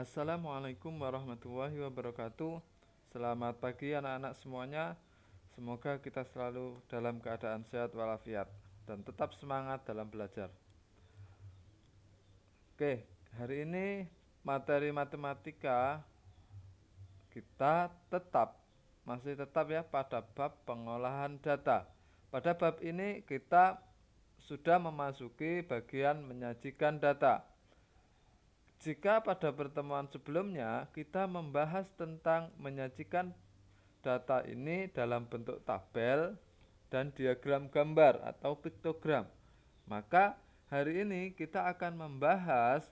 Assalamualaikum warahmatullahi wabarakatuh. Selamat pagi anak-anak semuanya. Semoga kita selalu dalam keadaan sehat walafiat dan tetap semangat dalam belajar. Oke, hari ini materi matematika kita masih tetap ya pada bab pengolahan data. Pada bab ini kita sudah memasuki bagian menyajikan data. Jika pada pertemuan sebelumnya kita membahas tentang menyajikan data ini dalam bentuk tabel dan diagram gambar atau piktogram, maka hari ini kita akan membahas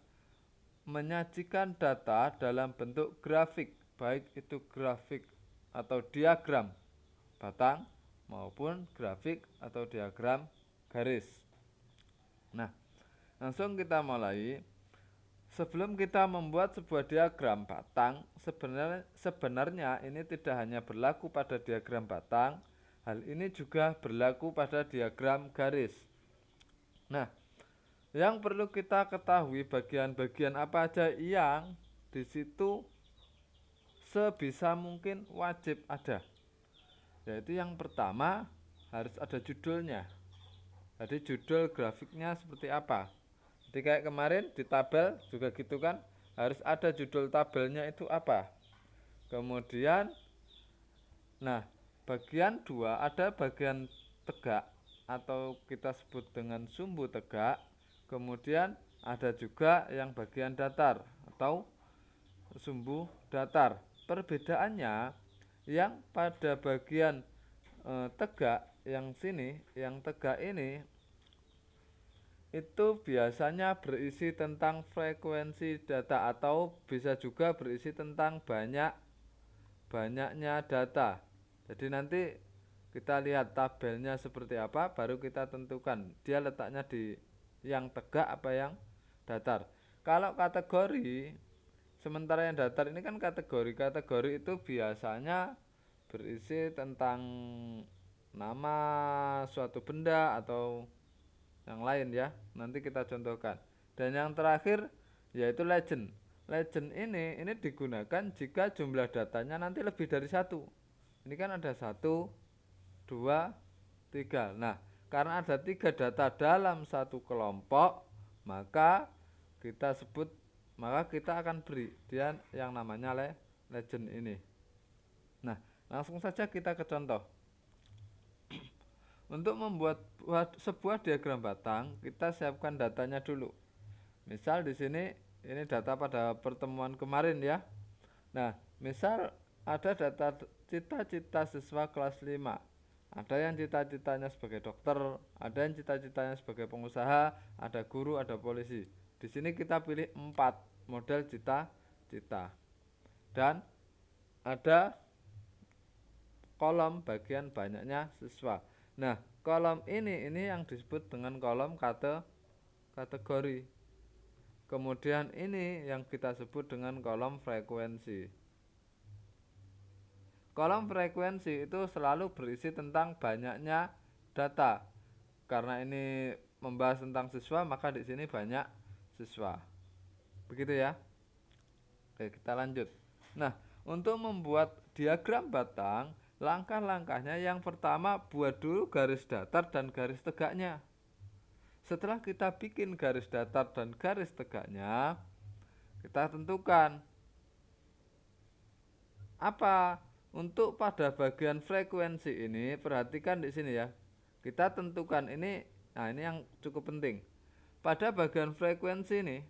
menyajikan data dalam bentuk grafik, baik itu grafik atau diagram batang maupun grafik atau diagram garis. Nah, langsung kita mulai. Sebelum kita membuat sebuah diagram batang, sebenarnya ini tidak hanya berlaku pada diagram batang, hal ini juga berlaku pada diagram garis. Nah, yang perlu kita ketahui bagian-bagian apa aja yang di situ sebisa mungkin wajib ada. Yaitu yang pertama harus ada judulnya. Jadi judul grafiknya seperti apa? Jadi kayak kemarin di tabel juga gitu kan, harus ada judul tabelnya itu apa. Kemudian, nah bagian 2 ada bagian tegak atau kita sebut dengan sumbu tegak. Kemudian ada juga yang bagian datar atau sumbu datar. Perbedaannya yang pada bagian tegak yang sini, yang tegak ini itu biasanya berisi tentang frekuensi data atau bisa juga berisi tentang banyaknya data. Jadi nanti kita lihat tabelnya seperti apa, baru kita tentukan dia letaknya di yang tegak apa yang datar. Kalau kategori, sementara yang datar ini kan kategori itu biasanya berisi tentang nama suatu benda atau yang lain ya, nanti kita contohkan. Dan yang terakhir yaitu legend. Legend ini digunakan jika jumlah datanya nanti lebih dari satu. Ini kan ada 1, 2, 3. Nah, karena ada 3 data dalam satu kelompok, maka kita akan beri dia yang namanya legend ini. Nah, langsung saja kita ke contoh. Untuk membuat sebuah diagram batang, kita siapkan datanya dulu. Misal di sini ini data pada pertemuan kemarin ya. Nah, misal ada data cita-cita siswa kelas 5. Ada yang cita-citanya sebagai dokter, ada yang cita-citanya sebagai pengusaha, ada guru, ada polisi. Di sini kita pilih 4 model cita-cita. Dan ada kolom bagian banyaknya siswa. Nah, kolom ini yang disebut dengan kolom kategori. Kemudian ini yang kita sebut dengan kolom frekuensi. Kolom frekuensi itu selalu berisi tentang banyaknya data. Karena ini membahas tentang siswa, maka di sini banyak siswa. Begitu ya. Oke, kita lanjut. Nah, untuk membuat diagram batang, langkah-langkahnya yang pertama buat dulu garis datar dan garis tegaknya. Setelah kita bikin garis datar dan garis tegaknya, kita tentukan apa untuk pada bagian frekuensi ini. Perhatikan di sini ya. Kita tentukan ini, nah ini yang cukup penting. Pada bagian frekuensi ini,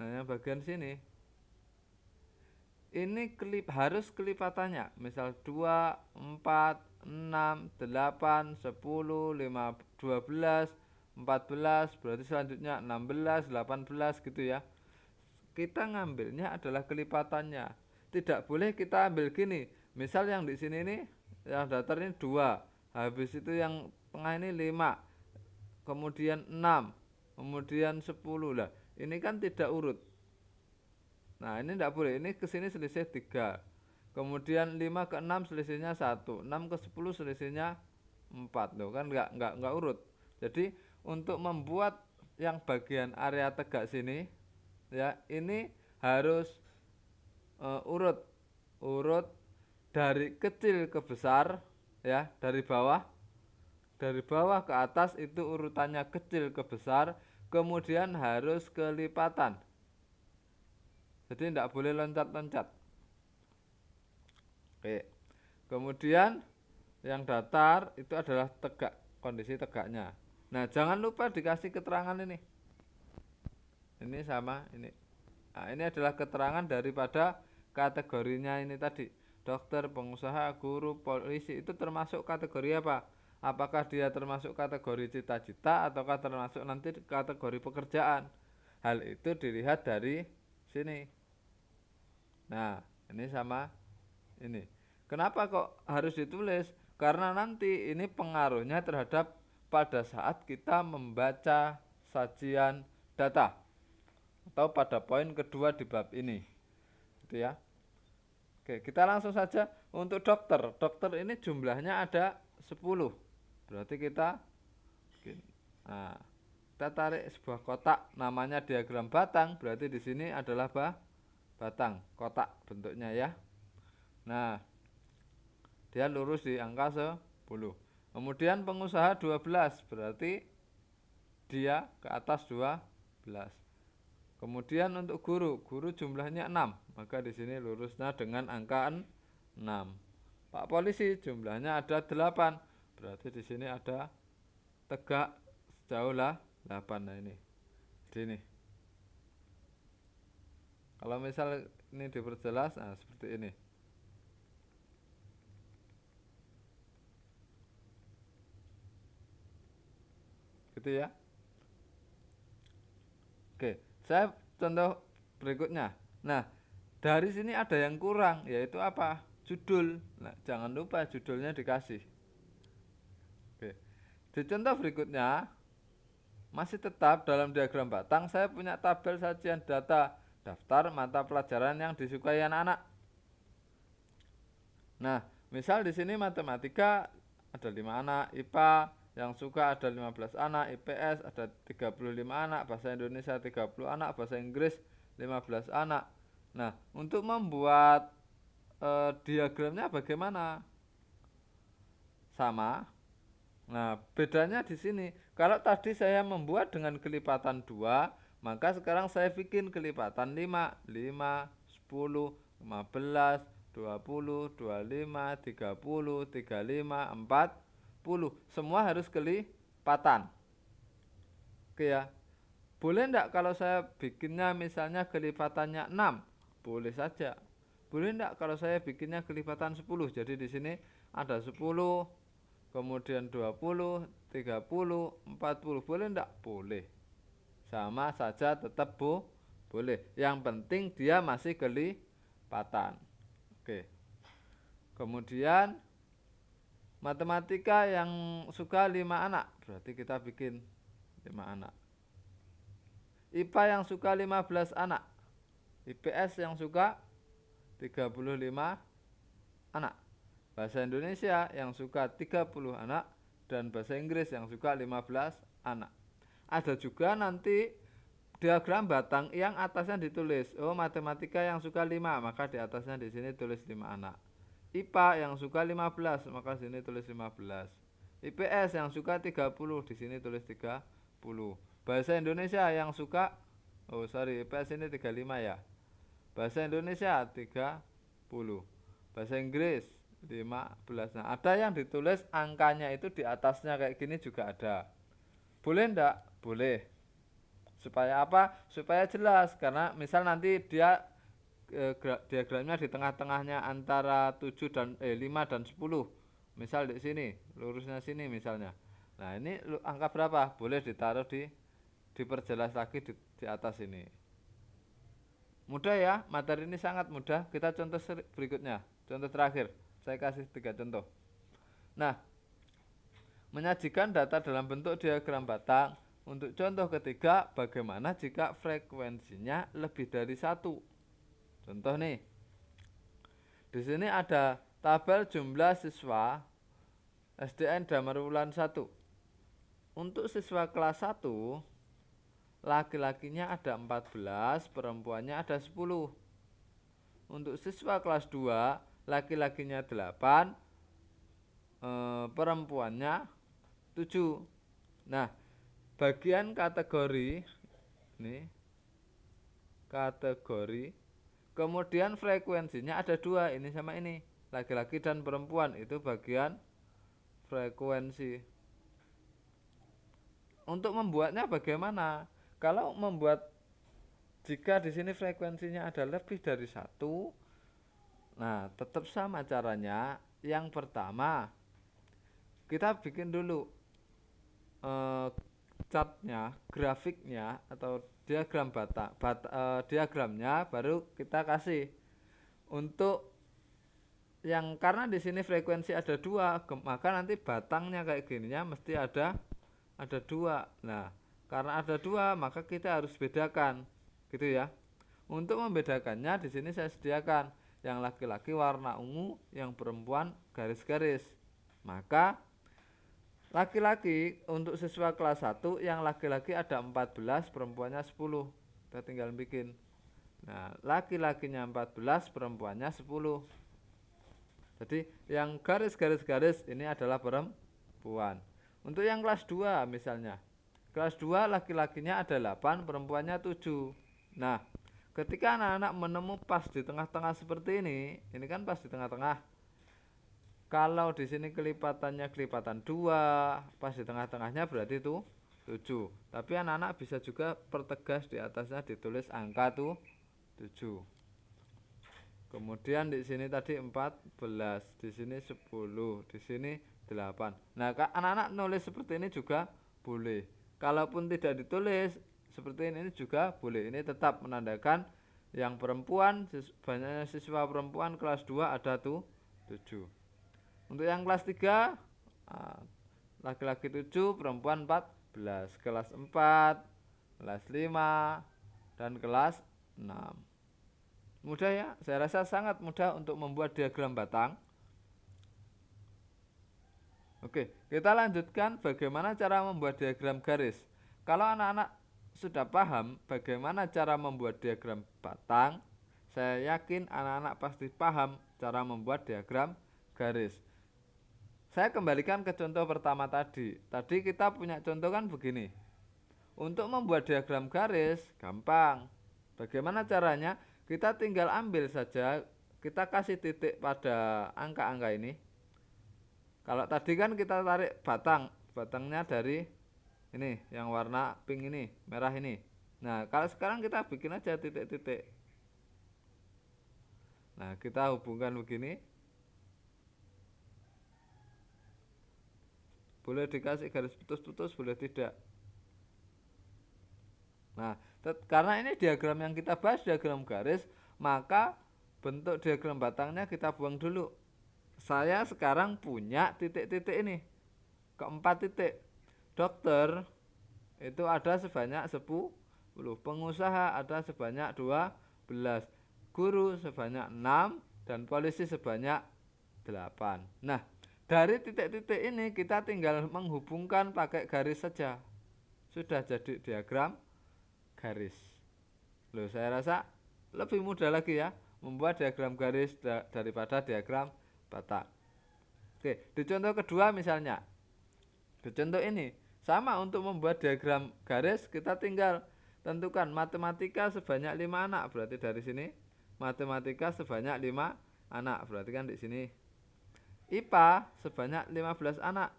nah yang bagian sini, ini harus kelipatannya, misal 2, 4, 6, 8, 10, 5, 12, 14, berarti selanjutnya 16, 18 gitu ya. Kita ngambilnya adalah kelipatannya. Tidak boleh kita ambil gini. Misal yang di sini ini yang datar ini 2, habis itu yang tengah ini 5, kemudian 6, kemudian 10 lah. Ini kan tidak urut. Nah, ini tidak boleh. Ini ke sini selisih 3. Kemudian 5 ke 6 selisihnya 1. 6 ke 10 selisihnya 4. Loh, kan enggak urut. Jadi, untuk membuat yang bagian area tegak sini ya, ini harus urut urut dari kecil ke besar ya, dari bawah ke atas itu urutannya kecil ke besar, kemudian harus kelipatan. Jadi tidak boleh loncat-loncat. Oke. Kemudian yang datar itu adalah tegak, kondisi tegaknya. Nah, jangan lupa dikasih keterangan ini. Ini sama ini. Nah, ini adalah keterangan daripada kategorinya ini tadi. Dokter, pengusaha, guru, polisi itu termasuk kategori apa? Apakah dia termasuk kategori cita-cita ataukah termasuk nanti kategori pekerjaan? Hal itu dilihat dari sini. Nah, ini sama ini. Kenapa kok harus ditulis? Karena nanti ini pengaruhnya terhadap pada saat kita membaca sajian data atau pada poin kedua di bab ini. Gitu ya. Oke, kita langsung saja untuk dokter. Dokter ini jumlahnya ada 10. Berarti kita kita tarik sebuah kotak namanya diagram batang, berarti di sini adalah batang, kotak bentuknya ya. Nah, dia lurus di angka 10. Kemudian pengusaha 12, berarti dia ke atas 12. Kemudian untuk guru jumlahnya 6, maka di sini lurusnya dengan angka 6. Pak polisi jumlahnya ada 8, berarti di sini ada tegak sejauh 8. Nah ini. Jadi ini. Kalau misal ini diperjelas, nah seperti ini. Gitu ya. Oke, saya contoh berikutnya. Nah, dari sini ada yang kurang, yaitu apa? Judul. Nah, jangan lupa judulnya dikasih. Oke. Di contoh berikutnya, masih tetap dalam diagram batang, saya punya tabel sajian data daftar mata pelajaran yang disukai anak-anak. Nah, misal di sini matematika ada 5 anak, IPA yang suka ada 15 anak, IPS ada 35 anak, bahasa Indonesia 30 anak, bahasa Inggris 15 anak. Nah, untuk membuat diagramnya bagaimana? Sama. Nah, bedanya di sini. Kalau tadi saya membuat dengan kelipatan 2, maka sekarang saya bikin kelipatan 5, 10, 15, 20, 25, 30, 35, 40. Semua harus kelipatan. Oke ya. Boleh enggak kalau saya bikinnya misalnya kelipatannya 6? Boleh saja. Boleh enggak kalau saya bikinnya kelipatan 10? Jadi di sini ada 10, kemudian 20, 30, 40. Boleh enggak? Boleh. Sama saja tetap boleh. Yang penting dia masih kelipatan. Oke. Kemudian matematika yang suka 5 anak, berarti kita bikin 5 anak. IPA yang suka 15 anak, IPS yang suka 35 anak, bahasa Indonesia yang suka 30 anak, dan bahasa Inggris yang suka 15 anak. Ada juga nanti diagram batang yang atasnya ditulis, oh matematika yang suka 5, maka di atasnya di sini tulis 5 anak. IPA yang suka 15, maka di sini tulis 15. IPS yang suka 30, di sini tulis 30. Bahasa Indonesia yang suka, IPS ini 35 ya. Bahasa Indonesia 30. Bahasa Inggris 15. Nah, ada yang ditulis angkanya itu di atasnya kayak gini juga ada. Boleh enggak? Boleh. Supaya apa? Supaya jelas. Karena misal nanti dia diagramnya di tengah-tengahnya antara 5 dan 10. Misal di sini, lurusnya sini misalnya. Nah, ini angka berapa? Boleh ditaruh diperjelas lagi di atas ini. Mudah ya, materi ini sangat mudah. Kita contoh berikutnya. Contoh terakhir, saya kasih 3 contoh. Nah, menyajikan data dalam bentuk diagram batang. Untuk contoh ketiga, bagaimana jika frekuensinya lebih dari 1? Contoh nih. Di sini ada tabel jumlah siswa SDN Damarwulan 1. Untuk siswa kelas 1, laki-lakinya ada 14, perempuannya ada 10. Untuk siswa kelas 2, laki-lakinya 8, perempuannya 7. Nah, bagian kategori ini kategori, kemudian frekuensinya ada 2, ini sama ini, laki-laki dan perempuan, itu bagian frekuensi. Untuk membuatnya bagaimana? Kalau membuat, jika di sini frekuensinya ada lebih dari 1, nah tetap sama caranya. Yang pertama, kita bikin dulu chartnya, grafiknya atau diagram diagramnya, baru kita kasih. Untuk yang, karena di sini frekuensi ada 2, maka nanti batangnya kayak gininya mesti ada 2. Nah, karena ada 2, maka kita harus bedakan, gitu ya. Untuk membedakannya di sini saya sediakan yang laki-laki warna ungu, yang perempuan garis-garis. Maka laki-laki untuk siswa kelas 1, yang laki-laki ada 14, perempuannya 10. Kita tinggal bikin. Nah, laki-lakinya 14, perempuannya 10. Jadi yang garis-garis ini adalah perempuan. Untuk yang kelas 2 misalnya, kelas 2 laki-lakinya ada 8, perempuannya 7. Nah, ketika anak-anak menemu pas di tengah-tengah seperti ini kan pas di tengah-tengah. Kalau di sini kelipatannya kelipatan 2, pas di tengah-tengahnya berarti itu 7. Tapi anak-anak bisa juga pertegas di atasnya ditulis angka tuh 7. Kemudian di sini tadi 14, di sini 10, di sini 8. Nah, anak-anak nulis seperti ini juga boleh. Kalaupun tidak ditulis seperti ini juga boleh. Ini tetap menandakan yang perempuan, banyaknya siswa perempuan kelas 2 ada tuh 7. Untuk yang kelas 3, laki-laki 7, perempuan 14. Kelas 4, kelas 5, dan kelas 6. Mudah ya, saya rasa sangat mudah untuk membuat diagram batang. Oke, kita lanjutkan bagaimana cara membuat diagram garis. Kalau anak-anak sudah paham bagaimana cara membuat diagram batang, saya yakin anak-anak pasti paham cara membuat diagram garis. Saya kembalikan ke contoh pertama tadi. Tadi kita punya contoh kan begini. Untuk membuat diagram garis, gampang. Bagaimana caranya? Kita tinggal ambil saja, kita kasih titik pada angka-angka ini. Kalau tadi kan kita tarik batangnya dari ini, yang warna pink ini, merah ini. Nah, kalau sekarang kita bikin aja titik-titik. Nah, kita hubungkan begini. Boleh dikasih garis putus-putus, boleh tidak. Nah, karena ini diagram yang kita bahas diagram garis, maka bentuk diagram batangnya kita buang dulu. Saya sekarang punya titik-titik ini, keempat titik. Dokter itu ada sebanyak 10, pengusaha ada sebanyak 12, guru sebanyak 6, dan polisi sebanyak 8. Nah, dari titik-titik ini kita tinggal menghubungkan pakai garis saja. Sudah jadi diagram garis. Loh, saya rasa lebih mudah lagi ya membuat diagram garis daripada diagram batang. Oke, di contoh kedua misalnya, di contoh ini sama, untuk membuat diagram garis kita tinggal tentukan matematika sebanyak 5 anak, berarti dari sini matematika sebanyak 5 anak, berarti kan di sini IPA sebanyak 15 anak,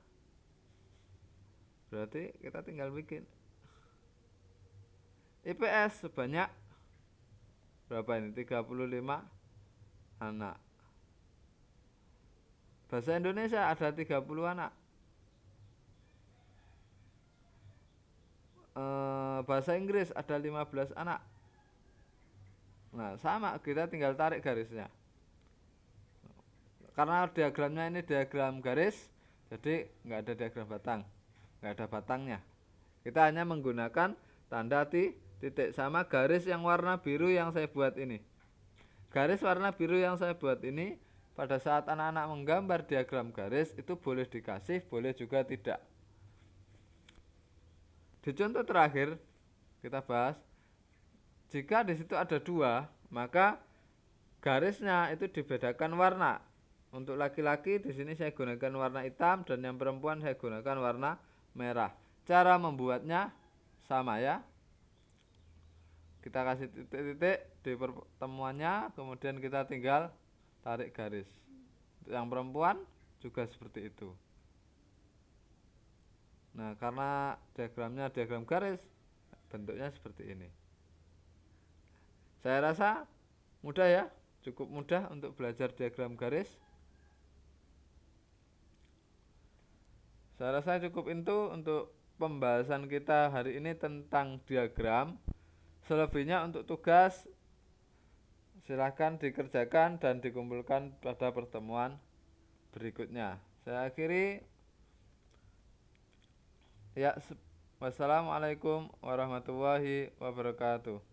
berarti kita tinggal bikin IPS sebanyak berapa ini, 35 anak. Bahasa Indonesia ada 30 anak. Bahasa Inggris ada 15 anak. Nah, sama, kita tinggal tarik garisnya. Karena diagramnya ini diagram garis, jadi nggak ada diagram batang, nggak ada batangnya. Kita hanya menggunakan tanda titik, sama garis yang warna biru yang saya buat ini. Garis warna biru yang saya buat ini, pada saat anak-anak menggambar diagram garis itu boleh dikasih, boleh juga tidak. Di contoh terakhir, kita bahas. Jika di situ ada dua, maka garisnya itu dibedakan warna. Untuk laki-laki di sini saya gunakan warna hitam dan yang perempuan saya gunakan warna merah. Cara membuatnya sama ya. Kita kasih titik-titik di pertemuannya, kemudian kita tinggal tarik garis. Untuk yang perempuan juga seperti itu. Nah, karena diagramnya diagram garis, bentuknya seperti ini. Saya rasa mudah ya, cukup mudah untuk belajar diagram garis. Saya rasa cukup itu untuk pembahasan kita hari ini tentang diagram. Selebihnya untuk tugas silakan dikerjakan dan dikumpulkan pada pertemuan berikutnya. Saya akhiri. Ya, wassalamualaikum warahmatullahi wabarakatuh.